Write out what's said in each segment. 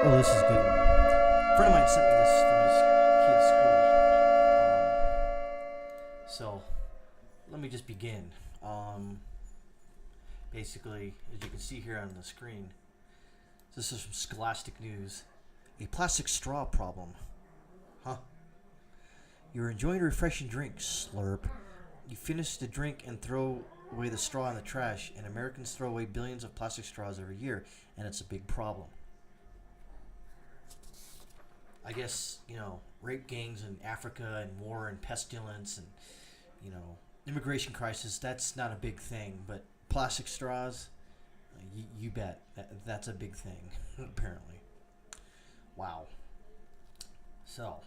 Oh, this is good. A friend of mine sent me this from his kid's school. So, let me just begin. Basically, as you can see here on the screen, this is from Scholastic News. A plastic straw problem. Huh? You're enjoying a refreshing drink, slurp. You finish the drink and throw away the straw in the trash, and Americans throw away billions of plastic straws every year, and it's a big problem. I guess, rape gangs in Africa and war and pestilence and, immigration crisis, that's not a big thing. But plastic straws, you bet. That's a big thing, apparently. Wow. So,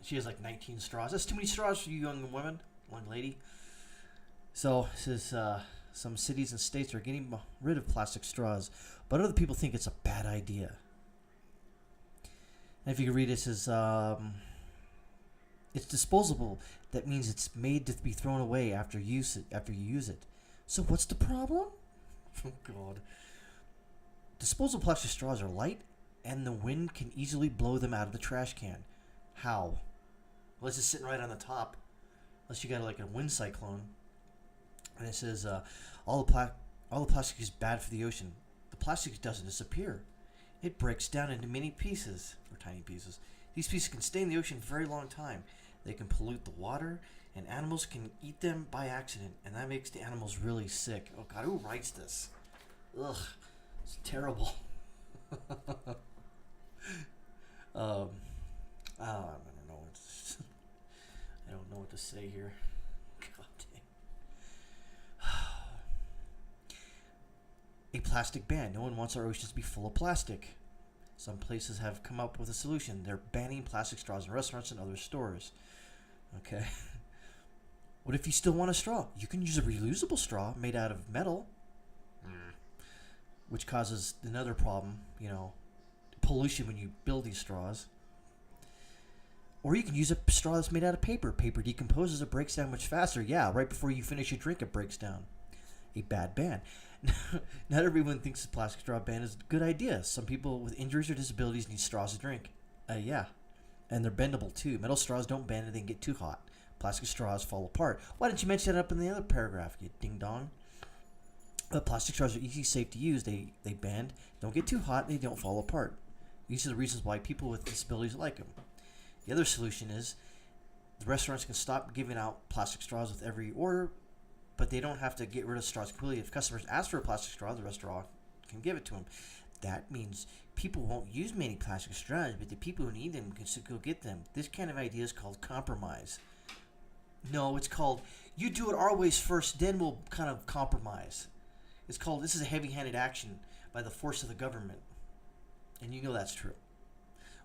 she has like 19 straws. That's too many straws for you young women, young lady. So, it says some cities and states are getting rid of plastic straws, but other people think it's a bad idea. And if you can read it, it says, it's disposable. That means it's made to be thrown away after you use it. So what's the problem? Oh, God. Disposable plastic straws are light, and the wind can easily blow them out of the trash can. How? Well, it's just sitting right on the top. Unless you got like a wind cyclone. And it says, all the plastic is bad for the ocean. The plastic doesn't disappear. It breaks down into many pieces, or tiny pieces. These pieces can stay in the ocean for a very long time. They can pollute the water, and animals can eat them by accident, and that makes the animals really sick. Oh, God, who writes this? Ugh, it's terrible. I don't know. I don't know what to say here. God dang. A plastic ban. No one wants our oceans to be full of plastic. Some places have come up with a solution. They're banning plastic straws in restaurants and other stores. Okay. What if you still want a straw? You can use a reusable straw made out of metal, which causes another problem, pollution when you build these straws. Or you can use a straw that's made out of paper. Paper decomposes, it breaks down much faster. Yeah, right before you finish your drink, it breaks down. A bad ban. Not everyone thinks the plastic straw ban is a good idea. Some people with injuries or disabilities need straws to drink. Yeah. And they're bendable too. Metal straws don't bend and they get too hot. Plastic straws fall apart. Why didn't you mention that up in the other paragraph, you ding dong? Plastic straws are easy, safe to use. They bend, don't get too hot, they don't fall apart. These are the reasons why people with disabilities like them. The other solution is the restaurants can stop giving out plastic straws with every order, but they don't have to get rid of straws completely. If customers ask for a plastic straw, the restaurant can give it to them. That means people won't use many plastic straws, but the people who need them can still go get them. This kind of idea is called compromise. No, it's called, you do it our ways first, then we'll kind of compromise. It's called, this is a heavy-handed action by the force of the government. And you know that's true.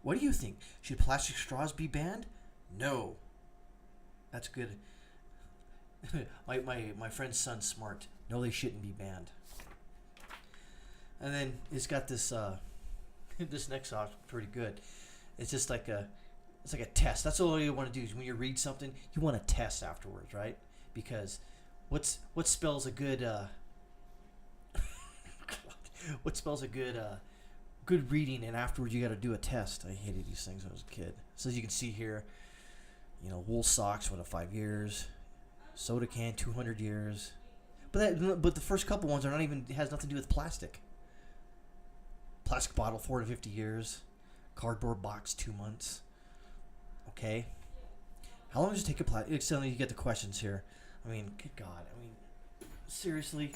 What do you think? Should plastic straws be banned? No. That's good. my friend's son's smart. No, they shouldn't be banned. And then it's got this this next off pretty good. It's just like a test. That's all you want to do is when you read something, you want to test afterwards, right? Because what spells a good what spells a good reading, and afterwards you got to do a test. I hated these things when I was a kid. So as you can see here, wool socks, 5 years, soda can, 200 years. But the first couple ones are not even, it has nothing to do with plastic. Plastic bottle, 4 to 50 years. Cardboard box, 2 months. Okay. How long does it take a plastic? Suddenly you get the questions here. I mean, good God. I mean, seriously.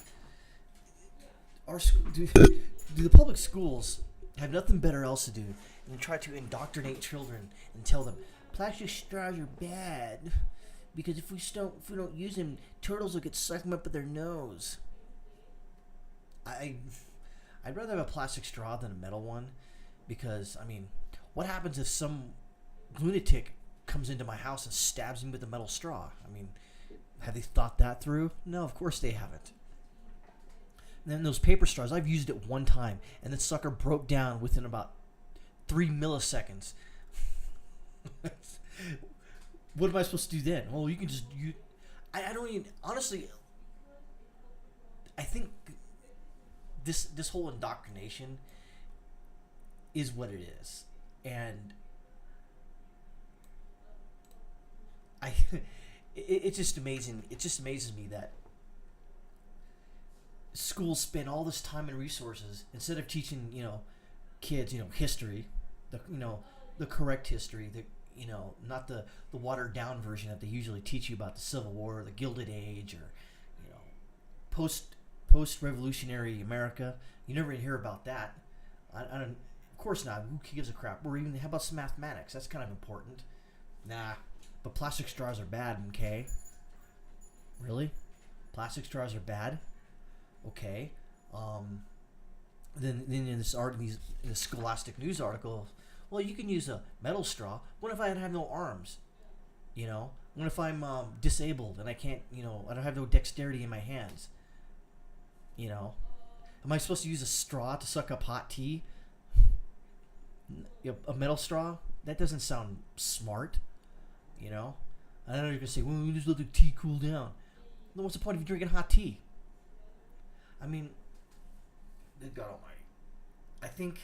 Do the public schools have nothing better else to do than try to indoctrinate children and tell them plastic straws are bad because if we don't use them, turtles will suck them up with their nose. I'd rather have a plastic straw than a metal one because, what happens if some lunatic comes into my house and stabs me with a metal straw? Have they thought that through? No, of course they haven't. And then those paper straws, I've used it one time, and that sucker broke down within about 3 milliseconds. What am I supposed to do then? Well, you can just... I don't even... Honestly, I think this whole indoctrination is what it is. And I it's just amazing. It just amazes me that schools spend all this time and resources instead of teaching, kids, history, the correct history, not the watered down version that they usually teach you about the Civil War, the Gilded Age, or, post revolutionary America. You never hear about that. I don't. Of course not. Who gives a crap? Or even, how about some mathematics? That's kind of important. Nah. But plastic straws are bad, okay? Really? Plastic straws are bad? Okay. Then in this in the Scholastic news article, well, you can use a metal straw. What if I have no arms? What if I'm disabled and I can't, I don't have no dexterity in my hands? Am I supposed to use a straw to suck up hot tea? A metal straw? That doesn't sound smart. I know you're going to say, well, you just let the tea cool down. Then what's the point of you drinking hot tea? I mean, good God Almighty. I think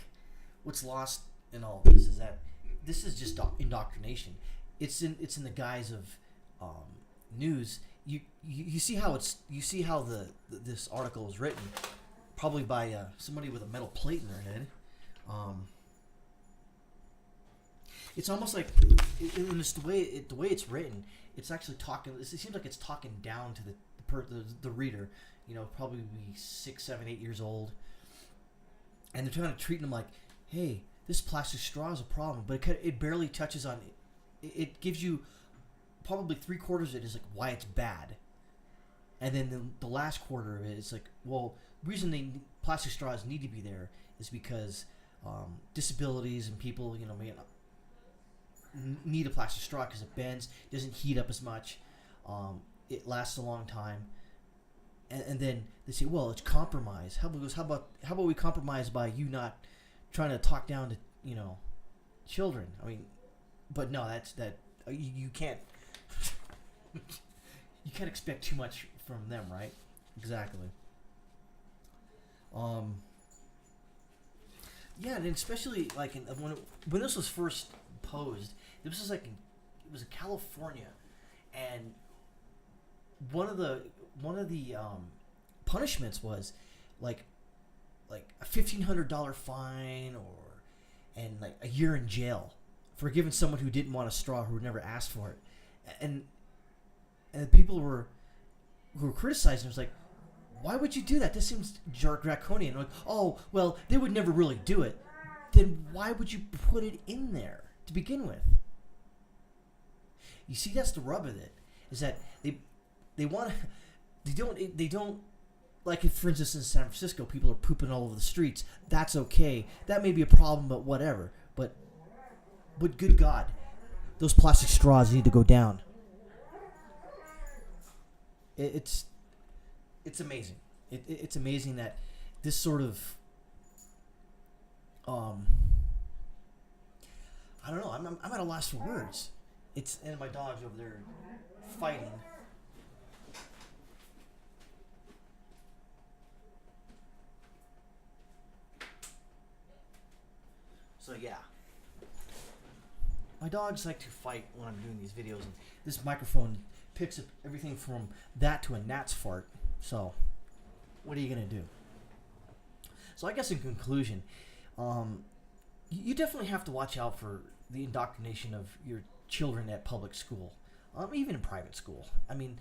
what's lost in all of this is that this is just indoctrination. It's in the guise of news. You see how this article is written, probably by somebody with a metal plate in their head. It's almost like, in this, the way it's written, it's actually talking. It seems like it's talking down to the reader. Probably 6, 7, 8 years old, and they're trying to treat them like, hey, this plastic straw is a problem, but it barely touches on it. It gives you probably 3/4 of it is like why it's bad, and then the last quarter of it is like, well, the reason plastic straws need to be there is because disabilities and people, may need a plastic straw because it bends, doesn't heat up as much, it lasts a long time, and then they say, well, it's compromise. How about we compromise by you not trying to talk down to children? I mean, but no, you can't you can't expect too much from them, right? Exactly. Yeah, and especially like when this was first posed, this was like it was in California, and one of the punishments was like a $1,500 fine and like a year in jail for giving someone who didn't want a straw, who never asked for it, and the people who were criticizing was like, why would you do that? This seems draconian. Like, oh, well, they would never really do it. Then why would you put it in there to begin with? You see, that's the rub of it, is that they don't like, if, for instance, in San Francisco, people are pooping all over the streets. That's okay. That may be a problem, but whatever. But good God, those plastic straws need to go down. It's amazing. It's amazing that this sort of I don't know. I'm at a loss for words. And my dog's over there fighting. So yeah, my dogs like to fight when I'm doing these videos, and this microphone picks up everything from that to a gnat's fart. So, what are you gonna do? So I guess in conclusion, you definitely have to watch out for the indoctrination of your children at public school, even in private school. I mean,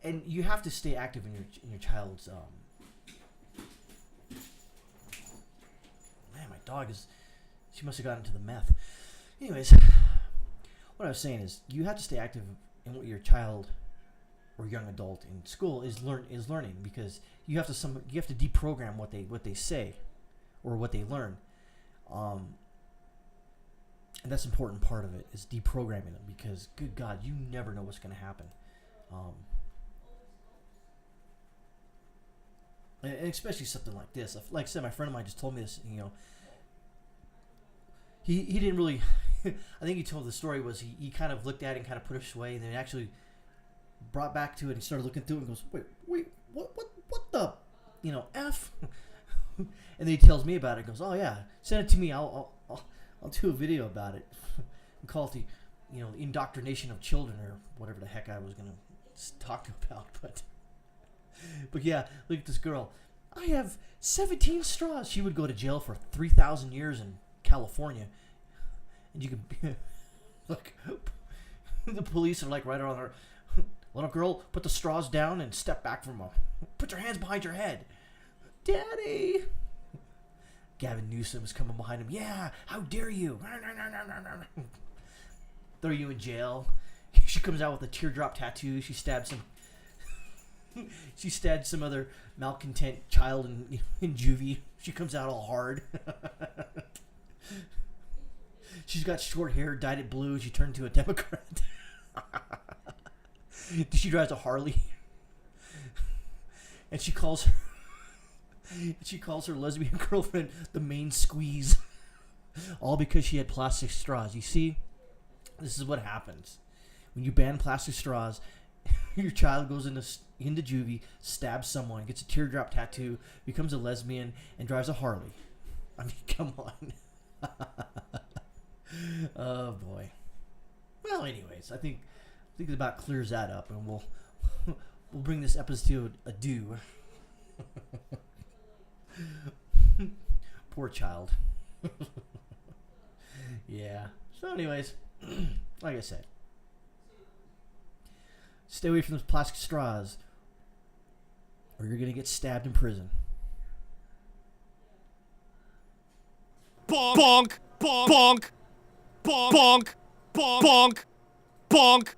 and you have to stay active in your child's. Man, my dog she must have gotten into the meth. Anyways, what I was saying is, you have to stay active in what your child or young adult in school is learning, because you have to deprogram what they say or what they learn, and that's an important part of it, is deprogramming them, because good God, you never know what's going to happen, and especially something like this. Like I said, my friend of mine just told me this. He didn't really. I think he told the story was he kind of looked at it and kind of put it away, and then actually brought back to it and started looking through it and goes, what the, F? And then he tells me about it. Goes, oh yeah, send it to me. I'll do a video about it. And call it the, indoctrination of children or whatever the heck I was gonna talk about. But yeah, look at this girl. I have 17 straws. She would go to jail for 3,000 years in California, and you can look. The police are like right on her. Little girl, put the straws down and step back from her. Put your hands behind your head. Daddy. Gavin Newsom is coming behind him. Yeah, how dare you? Throw you in jail. She comes out with a teardrop tattoo. She stabbed some other malcontent child in juvie. She comes out all hard. She's got short hair, dyed it blue. She turned into a Democrat. She drives a Harley. And she calls her lesbian girlfriend the main squeeze. All because she had plastic straws. You see, this is what happens. When you ban plastic straws, your child goes into juvie, stabs someone, gets a teardrop tattoo, becomes a lesbian, and drives a Harley. I mean, come on. Oh boy. Well, anyways, I think it about clears that up, and we'll bring this episode adieu. Poor child. Yeah. So, anyways, like I said, stay away from those plastic straws, or you're gonna get stabbed in prison. Bonk, bonk, bonk, bonk, bonk, bonk, bonk.